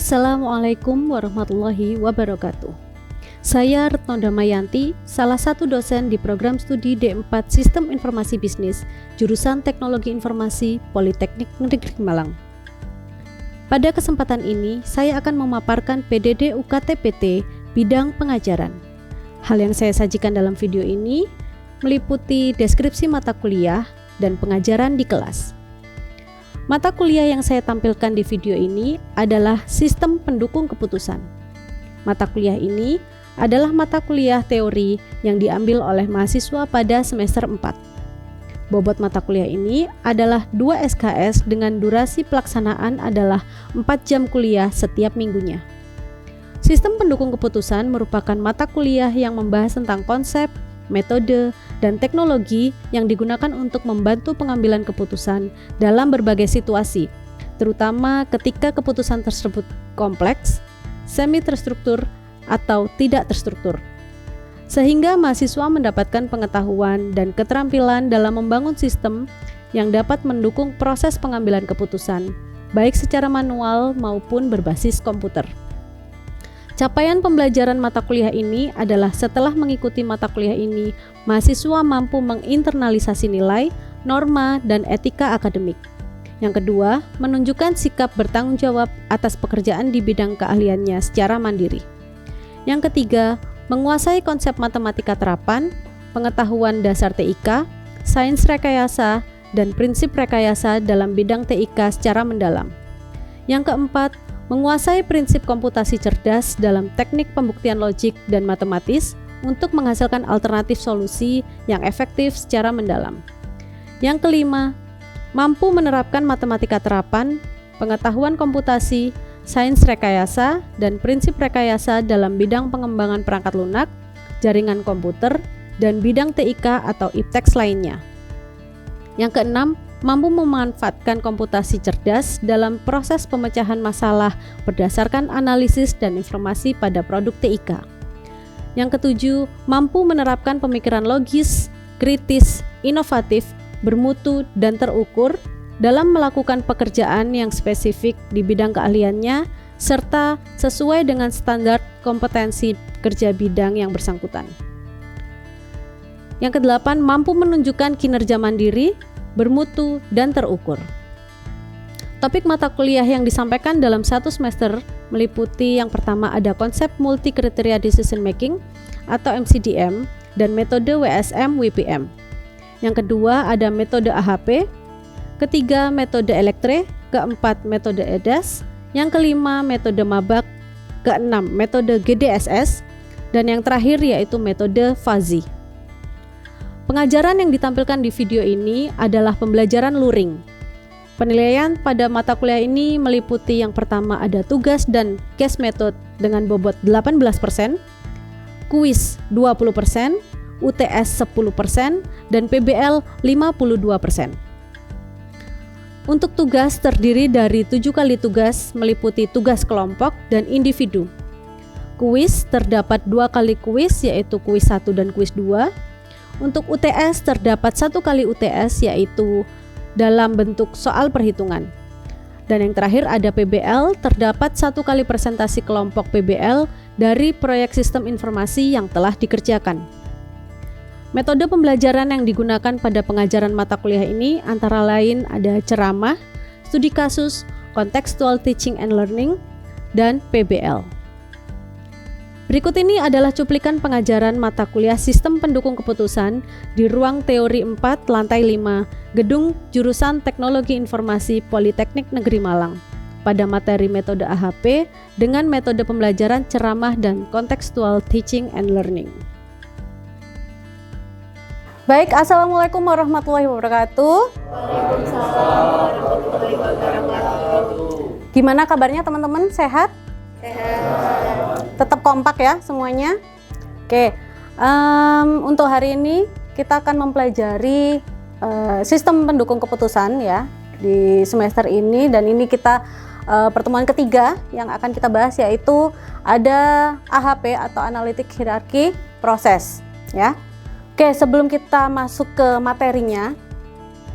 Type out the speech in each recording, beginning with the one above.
Assalamualaikum warahmatullahi wabarakatuh. Saya Retno Damayanti, salah satu dosen di program studi D4 Sistem Informasi Bisnis, jurusan Teknologi Informasi Politeknik Negeri Malang. Pada kesempatan ini, saya akan memaparkan PDD UKT-PT bidang pengajaran. Hal yang saya sajikan dalam video ini meliputi deskripsi mata kuliah dan pengajaran di kelas. Mata kuliah yang saya tampilkan di video ini adalah Sistem Pendukung Keputusan. Mata kuliah ini adalah mata kuliah teori yang diambil oleh mahasiswa pada semester 4. Bobot mata kuliah ini adalah 2 SKS dengan durasi pelaksanaan adalah 4 jam kuliah setiap minggunya. Sistem Pendukung Keputusan merupakan mata kuliah yang membahas tentang konsep, metode, dan teknologi yang digunakan untuk membantu pengambilan keputusan dalam berbagai situasi, terutama ketika keputusan tersebut kompleks, semi terstruktur, atau tidak terstruktur. Sehingga mahasiswa mendapatkan pengetahuan dan keterampilan dalam membangun sistem yang dapat mendukung proses pengambilan keputusan, baik secara manual maupun berbasis komputer. Capaian pembelajaran mata kuliah ini adalah setelah mengikuti mata kuliah ini, mahasiswa mampu menginternalisasi nilai, norma, dan etika akademik. Yang kedua, menunjukkan sikap bertanggung jawab atas pekerjaan di bidang keahliannya secara mandiri. Yang ketiga, menguasai konsep matematika terapan, pengetahuan dasar TIK, sains rekayasa, dan prinsip rekayasa dalam bidang TIK secara mendalam. Yang keempat, menguasai prinsip komputasi cerdas dalam teknik pembuktian logik dan matematis untuk menghasilkan alternatif solusi yang efektif secara mendalam. Yang kelima, mampu menerapkan matematika terapan, pengetahuan komputasi, sains rekayasa, dan prinsip rekayasa dalam bidang pengembangan perangkat lunak, jaringan komputer, dan bidang TIK atau ipteks lainnya. Yang keenam, mampu memanfaatkan komputasi cerdas dalam proses pemecahan masalah berdasarkan analisis dan informasi pada produk TIK. Yang ketujuh, mampu menerapkan pemikiran logis, kritis, inovatif, bermutu, dan terukur dalam melakukan pekerjaan yang spesifik di bidang keahliannya serta sesuai dengan standar kompetensi kerja bidang yang bersangkutan. Yang kedelapan, mampu menunjukkan kinerja mandiri, bermutu, dan terukur. Topik mata kuliah yang disampaikan dalam satu semester meliputi yang pertama ada konsep multi kriteria decision making atau MCDM dan metode WSM-WPM. Yang kedua ada metode AHP, ketiga metode Elektre, keempat metode EDAS, yang kelima metode Mabak, keenam metode GDSS, dan yang terakhir yaitu metode Fuzzy. Pengajaran yang ditampilkan di video ini adalah pembelajaran luring. Penilaian pada mata kuliah ini meliputi yang pertama ada tugas dan case method dengan bobot 18%, kuis 20%, UTS 10%, dan PBL 52%. Untuk tugas terdiri dari 7 kali tugas meliputi tugas kelompok dan individu. Kuis terdapat 2 kali kuis yaitu kuis 1 dan kuis 2. Untuk UTS terdapat 1 kali UTS yaitu dalam bentuk soal perhitungan. Dan yang terakhir ada PBL, terdapat 1 kali presentasi kelompok PBL dari proyek sistem informasi yang telah dikerjakan. Metode pembelajaran yang digunakan pada pengajaran mata kuliah ini antara lain ada ceramah, studi kasus, contextual teaching and learning, dan PBL. Berikut ini adalah cuplikan pengajaran mata kuliah Sistem Pendukung Keputusan di ruang teori 4 lantai 5 Gedung Jurusan Teknologi Informasi Politeknik Negeri Malang pada materi metode AHP dengan metode pembelajaran ceramah dan contextual teaching and learning. Baik, Assalamualaikum warahmatullahi wabarakatuh. Waalaikumsalam warahmatullahi wabarakatuh. Gimana kabarnya teman-teman? Sehat? Sehat. Tetap kompak ya semuanya. Oke, untuk hari ini kita akan mempelajari sistem pendukung keputusan ya di semester ini, dan ini kita pertemuan ketiga yang akan kita bahas yaitu ada AHP atau Analytic Hierarchy Process ya. Oke, sebelum kita masuk ke materinya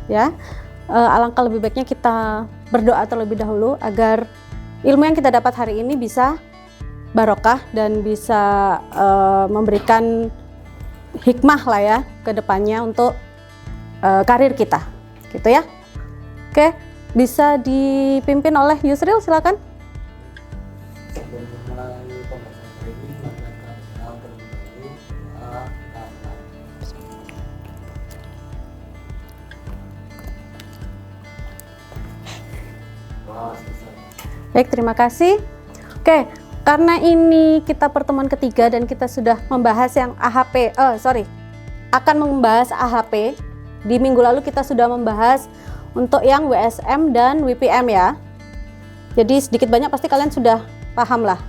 ya, alangkah lebih baiknya kita berdoa terlebih dahulu agar ilmu yang kita dapat hari ini bisa barokah dan bisa memberikan hikmah lah ya ke depannya untuk karir kita, gitu ya. Oke, bisa dipimpin oleh Yusril, silakan. Baik, terima kasih. Oke, karena ini kita pertemuan ketiga dan kita sudah membahas yang akan membahas AHP. Di minggu lalu kita sudah membahas untuk yang WSM dan WPM ya. Jadi sedikit banyak pasti kalian sudah paham lah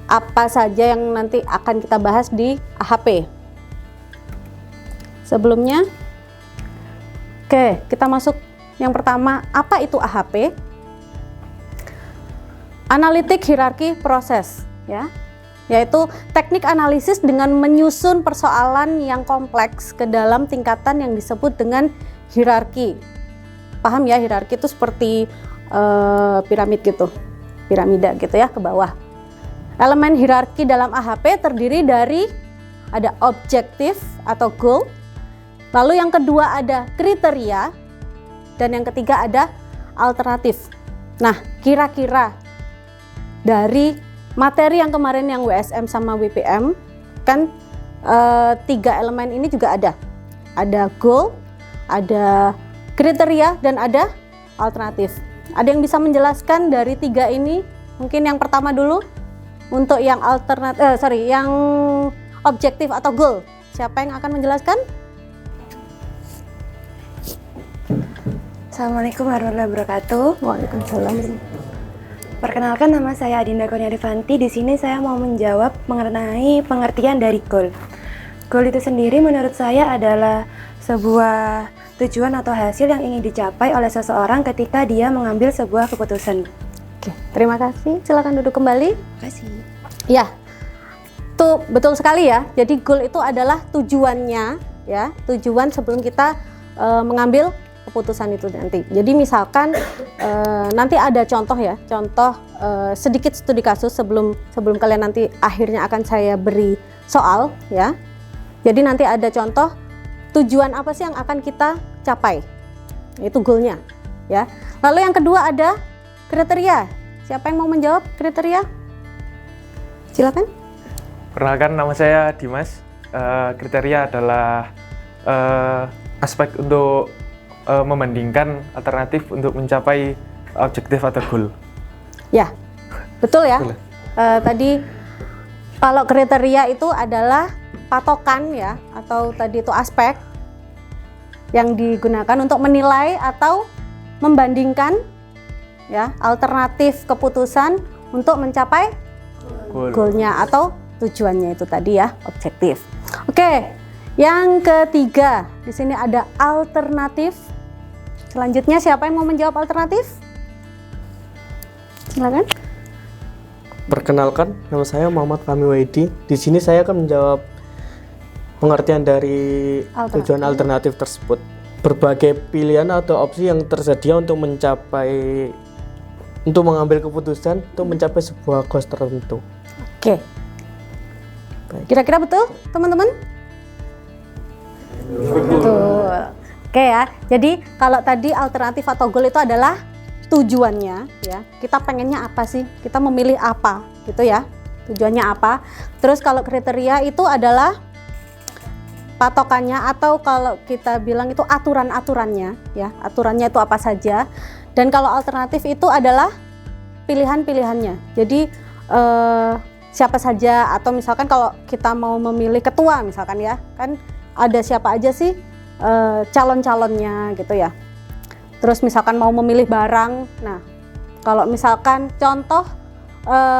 apa saja yang nanti akan kita bahas di AHP. Sebelumnya, oke, kita masuk yang pertama, apa itu AHP? Analitik hierarki proses, ya, yaitu teknik analisis dengan menyusun persoalan yang kompleks ke dalam tingkatan yang disebut dengan hierarki. Paham ya, hierarki itu seperti piramid gitu, piramida gitu ya, ke bawah. Elemen hierarki dalam AHP terdiri dari ada objektif atau goal, lalu yang kedua ada kriteria, dan yang ketiga ada alternatif. Nah, kira-kira dari materi yang kemarin yang WSM sama WPM kan 3 elemen ini juga ada goal, ada kriteria, dan ada alternatif. Ada yang bisa menjelaskan dari 3 ini? Mungkin yang pertama dulu untuk yang yang objektif atau goal. Siapa yang akan menjelaskan? Assalamualaikum warahmatullahi wabarakatuh. Waalaikumsalam. Perkenalkan, nama saya Adinda Kurniarifanti. Di sini saya mau menjawab mengenai pengertian dari goal. Goal itu sendiri menurut saya adalah sebuah tujuan atau hasil yang ingin dicapai oleh seseorang ketika dia mengambil sebuah keputusan. Oke, terima kasih. Silakan duduk kembali. Terima kasih. Ya, tuh betul sekali ya. Jadi goal itu adalah tujuannya, ya, tujuan sebelum kita mengambil keputusan itu nanti. Jadi misalkan nanti ada contoh ya, sedikit studi kasus sebelum kalian nanti akhirnya akan saya beri soal ya. Jadi nanti ada contoh tujuan apa sih yang akan kita capai, itu goalnya ya. Lalu yang kedua ada kriteria. Siapa yang mau menjawab kriteria? Silakan. Perkenalkan, nama saya Dimas. Kriteria adalah aspek untuk membandingkan alternatif untuk mencapai objektif atau goal. Ya, betul ya. Betul. Tadi kalau kriteria itu adalah patokan ya, atau tadi itu aspek yang digunakan untuk menilai atau membandingkan ya alternatif keputusan untuk mencapai goalnya atau tujuannya itu tadi ya, objektif. Oke, yang ketiga di sini ada alternatif. Selanjutnya siapa yang mau menjawab alternatif? Silakan. Perkenalkan, nama saya Muhammad Fahmi Waidi. Di sini saya akan menjawab pengertian dari tujuan alternatif tersebut. Berbagai pilihan atau opsi yang tersedia untuk mengambil keputusan untuk mencapai sebuah goals tertentu. Oke. Kira-kira betul, teman-teman? Betul. Oke ya, jadi kalau tadi alternatif atau goal itu adalah tujuannya ya, kita pengennya apa sih, kita memilih apa gitu ya, tujuannya apa. Terus kalau kriteria itu adalah patokannya, atau kalau kita bilang itu aturan-aturannya ya, aturannya itu apa saja. Dan kalau alternatif itu adalah pilihan-pilihannya, jadi siapa saja, atau misalkan kalau kita mau memilih ketua misalkan ya, kan ada siapa aja sih calon-calonnya gitu ya. Terus misalkan mau memilih barang, nah kalau misalkan contoh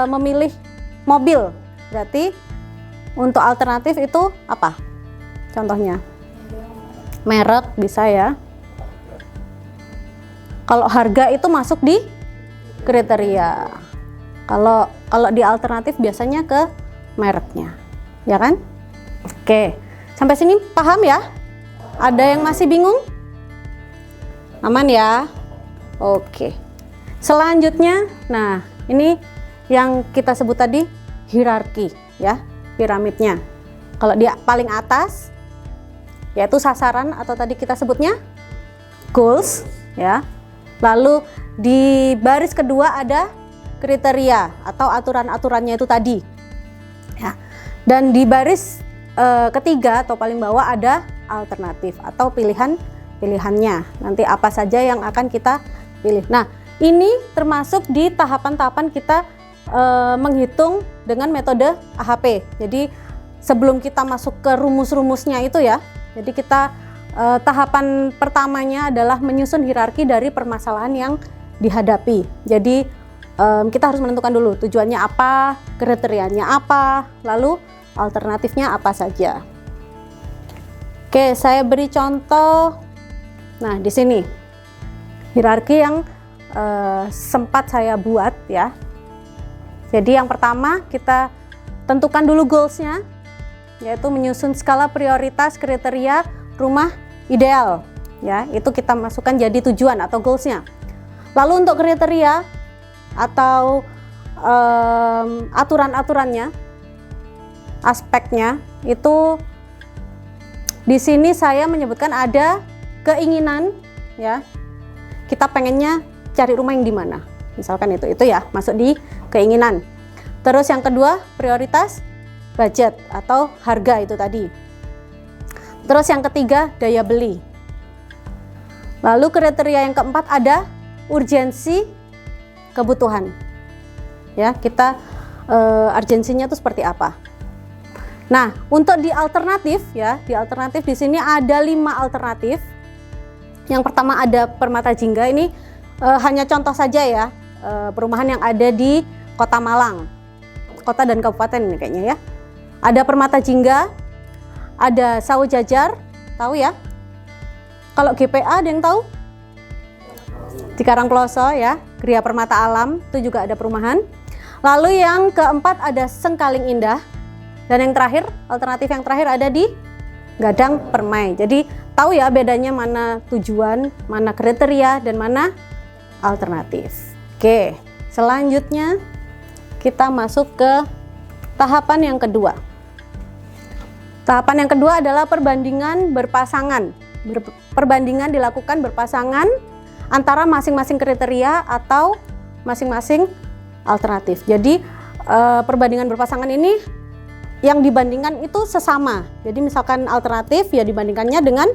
memilih mobil, berarti untuk alternatif itu apa contohnya? Merek bisa ya. Kalau harga itu masuk di kriteria. Kalau di alternatif biasanya ke mereknya, ya kan? Oke, sampai sini paham ya? Ada yang masih bingung? Aman ya? Oke. Selanjutnya, nah ini yang kita sebut tadi hierarki ya, piramidnya. Kalau dia paling atas yaitu sasaran atau tadi kita sebutnya goals ya. Lalu di baris kedua ada kriteria atau aturan-aturannya itu tadi. Ya. Dan di baris ketiga atau paling bawah ada alternatif atau pilihannya. Nanti apa saja yang akan kita pilih. Nah, ini termasuk di tahapan-tahapan kita menghitung dengan metode AHP. Jadi sebelum kita masuk ke rumus-rumusnya itu ya. Jadi kita tahapan pertamanya adalah menyusun hierarki dari permasalahan yang dihadapi. Jadi kita harus menentukan dulu tujuannya apa, kriterianya apa, lalu alternatifnya apa saja. Oke, saya beri contoh. Nah, di sini hierarki yang sempat saya buat ya. Jadi yang pertama kita tentukan dulu goalsnya, yaitu menyusun skala prioritas kriteria rumah ideal ya, itu kita masukkan jadi tujuan atau goalsnya. Lalu untuk kriteria atau aturan-aturannya, aspeknya itu di sini saya menyebutkan ada keinginan ya, kita pengennya cari rumah yang di mana, misalkan itu ya masuk di keinginan. Terus yang kedua prioritas budget atau harga itu tadi. Terus yang ketiga daya beli. Lalu kriteria yang keempat ada urgensi kebutuhan. Ya, kita urgensinya itu seperti apa. Nah, untuk di alternatif ya, di alternatif di sini ada 5 alternatif. Yang pertama ada Permata Jingga, ini hanya contoh saja ya, perumahan yang ada di Kota Malang. Kota dan kabupaten ini kayaknya ya. Ada Permata Jingga, ada Sawo Jajar, tahu ya? Kalau GPA ada yang tahu? Di Karangploso ya, Gria Permata Alam itu juga ada perumahan. Lalu yang keempat ada Sengkaling Indah, dan yang terakhir, alternatif yang terakhir ada di Gadang Permai. Jadi tahu ya bedanya mana tujuan, mana kriteria, dan mana alternatif. Oke, selanjutnya kita masuk ke tahapan yang kedua. Tahapan yang kedua adalah perbandingan berpasangan. Perbandingan dilakukan berpasangan antara masing-masing kriteria atau masing-masing alternatif. Jadi perbandingan berpasangan ini yang dibandingkan itu sesama. Jadi misalkan alternatif ya dibandingkannya dengan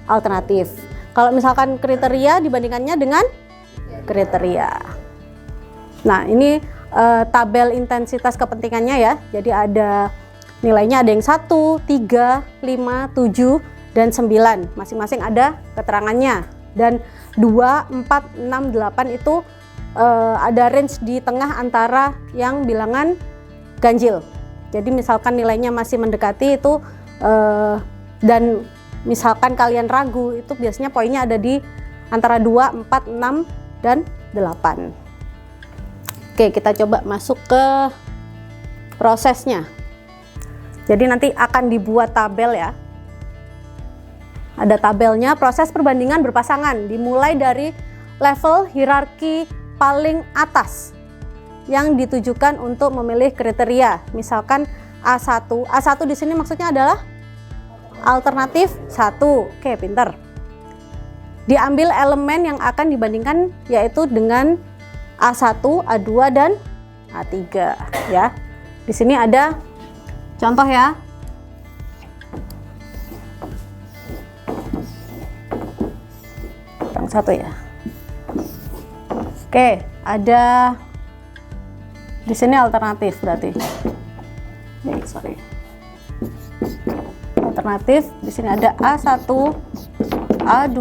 alternatif. Kalau misalkan kriteria dibandingkannya dengan kriteria. Nah, ini tabel intensitas kepentingannya ya. Jadi ada nilainya, ada yang 1, 3, 5, 7, dan 9. Masing-masing ada keterangannya. Dan 2, 4, 6, 8 itu ada range di tengah antara yang bilangan ganjil. Jadi misalkan nilainya masih mendekati itu dan misalkan kalian ragu, itu biasanya poinnya ada di antara 2, 4, 6, dan 8. Oke, kita coba masuk ke prosesnya. Jadi nanti akan dibuat tabel ya. Ada tabelnya, proses perbandingan berpasangan dimulai dari level hierarki paling atas yang ditujukan untuk memilih kriteria. Misalkan A1. A1 di sini maksudnya adalah alternatif 1. Oke, pinter. Diambil elemen yang akan dibandingkan yaitu dengan A1, A2 dan A3 ya. Di sini ada contoh ya. Yang satu ya. Oke, ada di sini alternatif berarti. Sorry. Alternatif di sini ada A1, A2,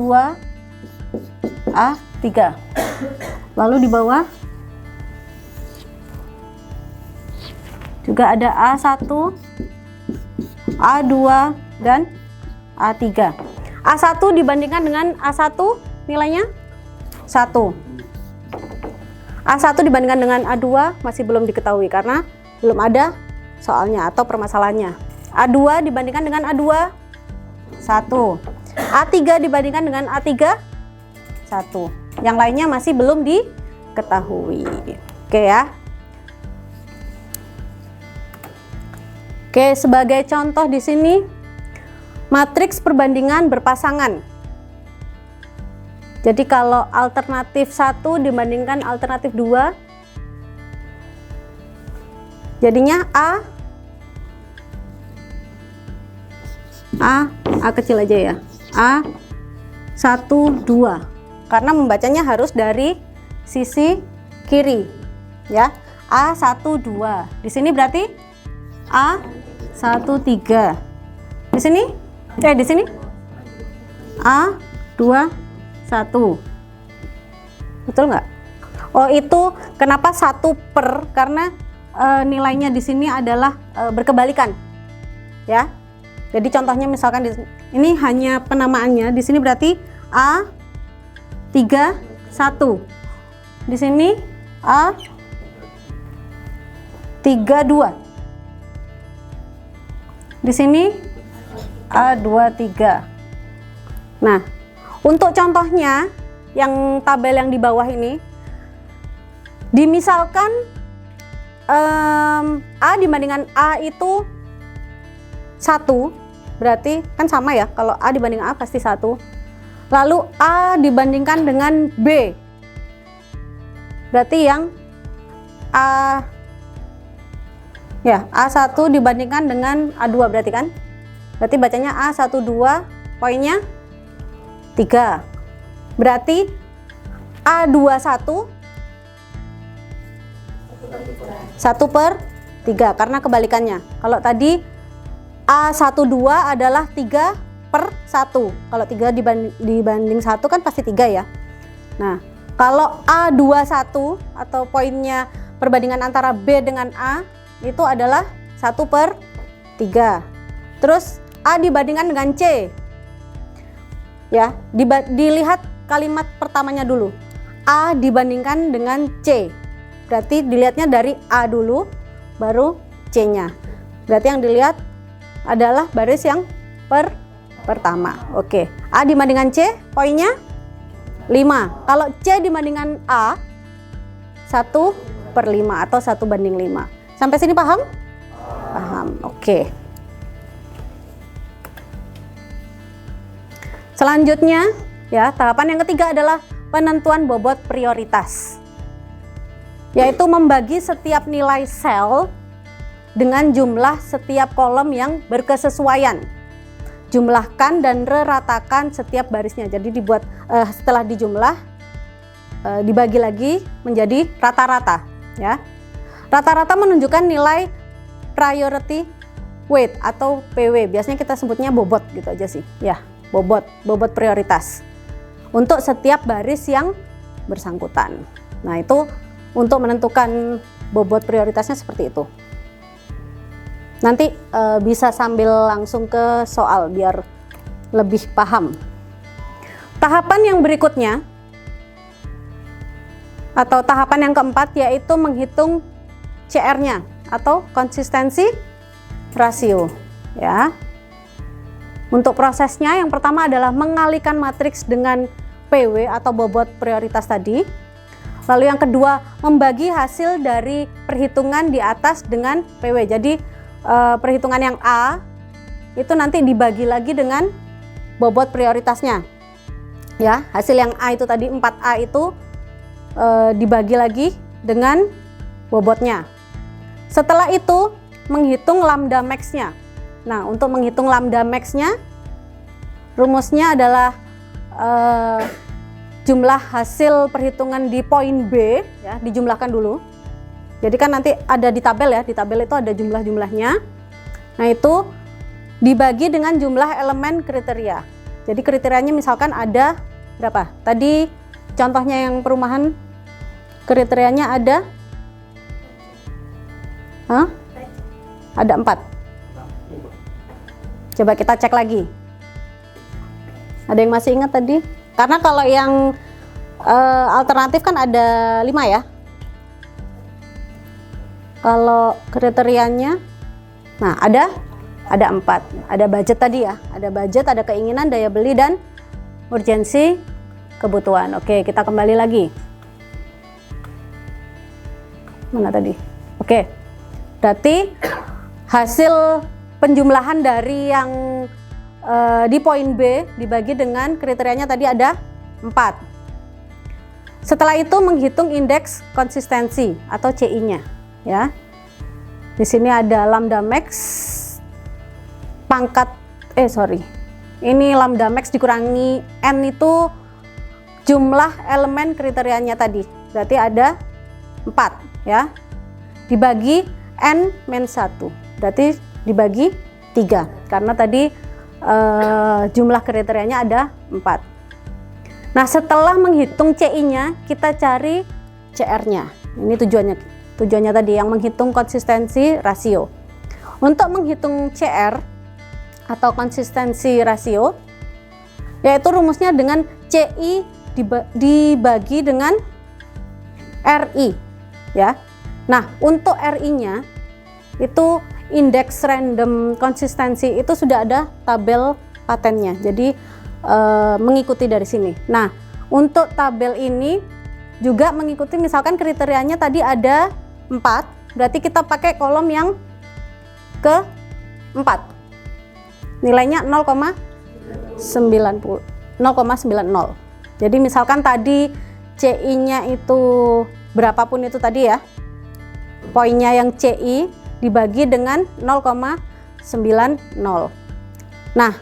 A3. Lalu di bawah juga ada A1, A2 dan A3. A1 dibandingkan dengan A1 nilainya 1. A1 dibandingkan dengan A2 masih belum diketahui karena belum ada soalnya atau permasalahannya. A2 dibandingkan dengan A2 1. A3 dibandingkan dengan A3 1. Yang lainnya masih belum diketahui. ketahui. Oke ya. Oke, sebagai contoh di sini matriks perbandingan berpasangan. Jadi kalau alternatif 1 dibandingkan alternatif 2, jadinya A kecil aja ya. A 1 2. Karena membacanya harus dari sisi kiri. Ya. A 1 2. Di sini berarti A 1 3. Di sini? Di sini? A 2 1. Betul nggak? Oh, itu kenapa 1 per? Karena nilainya di sini adalah berkebalikan. Ya. Jadi contohnya misalkan ini hanya penamaannya, di sini berarti A 3 1. Di sini A 3 2. Di sini A 2 3. Nah, untuk contohnya yang tabel yang di bawah ini, dimisalkan A dibandingkan A itu 1, berarti kan sama ya, kalau A dibanding A pasti 1. Lalu A dibandingkan dengan B, berarti yang A1 dibandingkan dengan A2 berarti kan? Berarti bacanya A1 2, poinnya 3. Berarti A2 1 1/3, karena kebalikannya. Kalau tadi A12 adalah 3/1. Kalau 3 dibanding 1 kan pasti 3 ya. Nah, kalau A21 atau poinnya perbandingan antara B dengan A itu adalah 1/3. Terus A dibandingkan dengan C. Ya, dilihat kalimat pertamanya dulu. A dibandingkan dengan C. Berarti dilihatnya dari A dulu baru C-nya. Berarti yang dilihat adalah baris yang pertama. Oke. A dibandingkan C, poinnya 5. Kalau C dibandingkan A, 1/5 atau 1/5. Sampai sini paham? Paham. Oke. Selanjutnya, ya, tahapan yang ketiga adalah penentuan bobot prioritas. Yaitu membagi setiap nilai sel dengan jumlah setiap kolom yang berkesesuaian. Jumlahkan dan ratakan setiap barisnya. Jadi dibuat setelah dijumlah dibagi lagi menjadi rata-rata, ya. Rata-rata menunjukkan nilai priority weight atau PW. Biasanya kita sebutnya bobot gitu aja sih. Ya, bobot prioritas. Untuk setiap baris yang bersangkutan. Nah, itu untuk menentukan bobot prioritasnya seperti itu. Nanti bisa sambil langsung ke soal biar lebih paham. Tahapan yang berikutnya atau tahapan yang keempat yaitu menghitung CR-nya atau konsistensi rasio, ya. Untuk prosesnya yang pertama adalah mengalihkan matriks dengan PW atau bobot prioritas tadi. Lalu yang kedua, membagi hasil dari perhitungan di atas dengan PW. Jadi perhitungan yang A itu nanti dibagi lagi dengan bobot prioritasnya. Ya, hasil yang A itu tadi 4A itu dibagi lagi dengan bobotnya. Setelah itu menghitung lambda max-nya. Nah, untuk menghitung lambda max-nya, rumusnya adalah jumlah hasil perhitungan di poin B, ya, dijumlahkan dulu. Jadi kan nanti ada di tabel ya, di tabel itu ada jumlah-jumlahnya. Nah, itu dibagi dengan jumlah elemen kriteria. Jadi kriterianya misalkan ada berapa? Tadi contohnya yang perumahan kriterianya ada ada 4. Coba kita cek lagi. Ada yang masih ingat tadi? Karena kalau yang alternatif kan ada 5 ya. Kalau kriterianya, nah ada 4. Ada budget tadi ya. Ada budget, ada keinginan, daya beli, dan urgensi kebutuhan. Oke, kita kembali lagi. Mana tadi? Oke. Berarti hasil penjumlahan dari yang di poin B dibagi dengan kriterianya tadi ada 4. Setelah itu menghitung indeks konsistensi atau CI-nya, ya. Di sini ada lambda max pangkat ini lambda max dikurangi n itu jumlah elemen kriterianya tadi. Berarti ada 4, ya. Dibagi n-1. Berarti dibagi 3 karena tadi jumlah kriterianya ada 4. Nah, setelah menghitung CI-nya, kita cari CR-nya. Ini tujuannya tadi yang menghitung konsistensi rasio. Untuk menghitung CR atau konsistensi rasio, yaitu rumusnya dengan CI dibagi dengan RI, ya. Nah, untuk RI-nya itu indeks random konsistensi itu sudah ada tabel patennya, jadi mengikuti dari sini. Nah, untuk tabel ini juga mengikuti, misalkan kriterianya tadi ada 4, berarti kita pakai kolom yang ke 4, nilainya 0,90. Jadi misalkan tadi CI-nya itu berapapun itu tadi ya, poinnya yang CI dibagi dengan 0,90. Nah,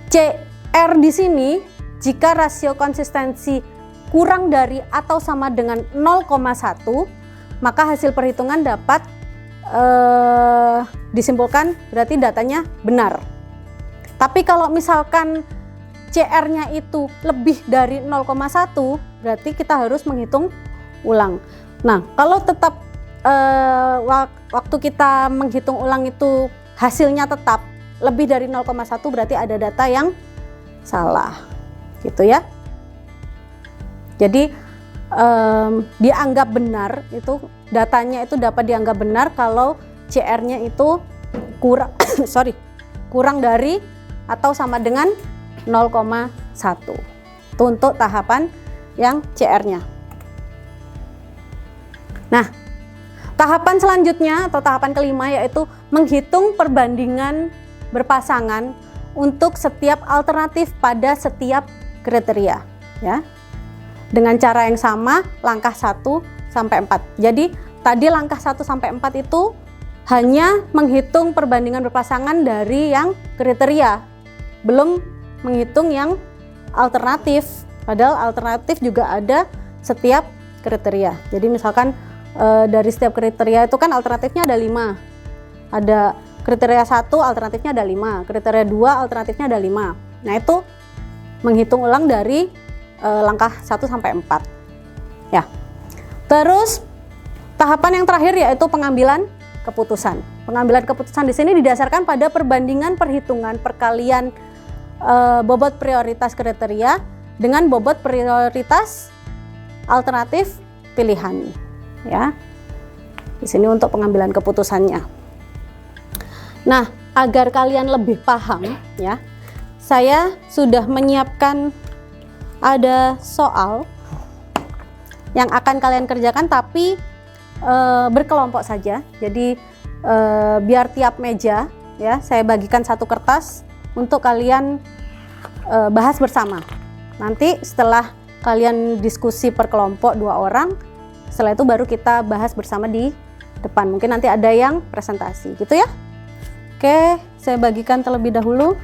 CR di sini jika rasio konsistensi kurang dari atau sama dengan 0,1, maka hasil perhitungan dapat disimpulkan berarti datanya benar. Tapi kalau misalkan CR-nya itu lebih dari 0,1, berarti kita harus menghitung ulang. Nah, kalau tetap waktu kita menghitung ulang itu hasilnya tetap lebih dari 0,1, berarti ada data yang salah, gitu ya. Jadi dianggap benar, itu datanya itu dapat dianggap benar kalau CR-nya itu kurang dari atau sama dengan 0,1. Itu untuk tahapan yang CR-nya. Nah, tahapan selanjutnya atau tahapan kelima yaitu menghitung perbandingan berpasangan untuk setiap alternatif pada setiap kriteria, ya. Dengan cara yang sama, langkah 1 sampai 4. Jadi tadi langkah 1 sampai 4 itu hanya menghitung perbandingan berpasangan dari yang kriteria, belum menghitung yang alternatif. Padahal alternatif juga ada setiap kriteria. Jadi misalkan dari setiap kriteria itu kan alternatifnya ada 5. Ada kriteria 1 alternatifnya ada 5, kriteria 2 alternatifnya ada 5. Nah, itu menghitung ulang dari langkah 1 sampai 4. Ya. Terus tahapan yang terakhir yaitu pengambilan keputusan. Pengambilan keputusan di sini didasarkan pada perbandingan perhitungan perkalian bobot prioritas kriteria dengan bobot prioritas alternatif pilihan, ya. Di sini untuk pengambilan keputusannya. Nah, agar kalian lebih paham, ya, saya sudah menyiapkan ada soal yang akan kalian kerjakan, tapi berkelompok saja. Jadi biar tiap meja, ya, saya bagikan satu kertas untuk kalian bahas bersama. Nanti setelah kalian diskusi per kelompok 2 orang, setelah itu baru kita bahas bersama di depan. Mungkin nanti ada yang presentasi, gitu ya. Oke, saya bagikan terlebih dahulu.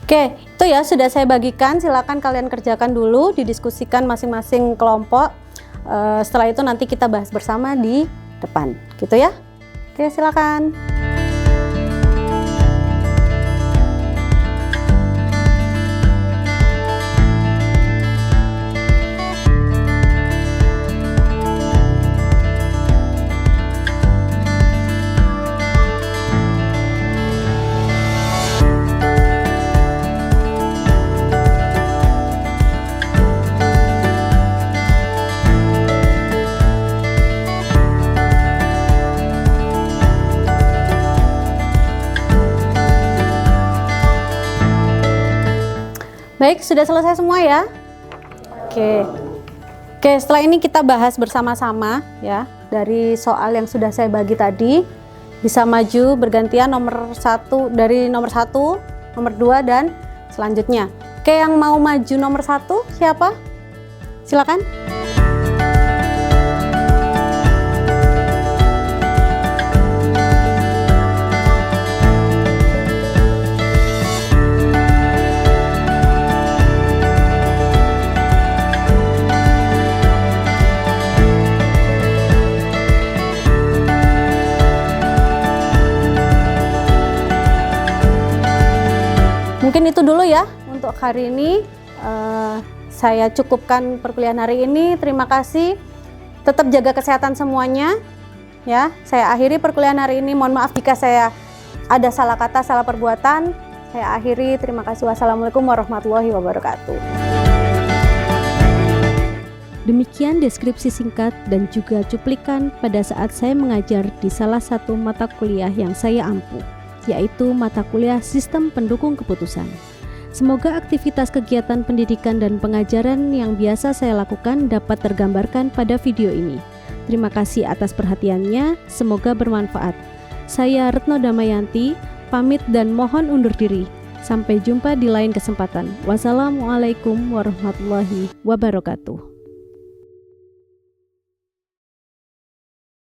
Oke, itu ya sudah saya bagikan. Silakan kalian kerjakan dulu, didiskusikan masing-masing kelompok. Setelah itu nanti kita bahas bersama di depan, gitu ya. Oke, silakan. Baik, sudah selesai semua ya? Oke. Oke, setelah ini kita bahas bersama-sama ya, dari soal yang sudah saya bagi tadi. Bisa maju bergantian nomor 1 dari nomor 1, nomor 2 dan selanjutnya. Oke, yang mau maju nomor 1 siapa? Silakan. Mungkin itu dulu ya untuk hari ini. Saya cukupkan perkuliahan hari ini. Terima kasih. Tetap jaga kesehatan semuanya. Ya, saya akhiri perkuliahan hari ini. Mohon maaf jika saya ada salah kata, salah perbuatan. Saya akhiri. Terima kasih. Wassalamualaikum warahmatullahi wabarakatuh. Demikian deskripsi singkat dan juga cuplikan pada saat saya mengajar di salah satu mata kuliah yang saya ampuh, yaitu mata kuliah Sistem Pendukung Keputusan. Semoga aktivitas kegiatan pendidikan dan pengajaran yang biasa saya lakukan dapat tergambarkan pada video ini. Terima kasih atas perhatiannya, semoga bermanfaat. Saya Retno Damayanti, pamit dan mohon undur diri. Sampai jumpa di lain kesempatan. Wassalamualaikum warahmatullahi wabarakatuh.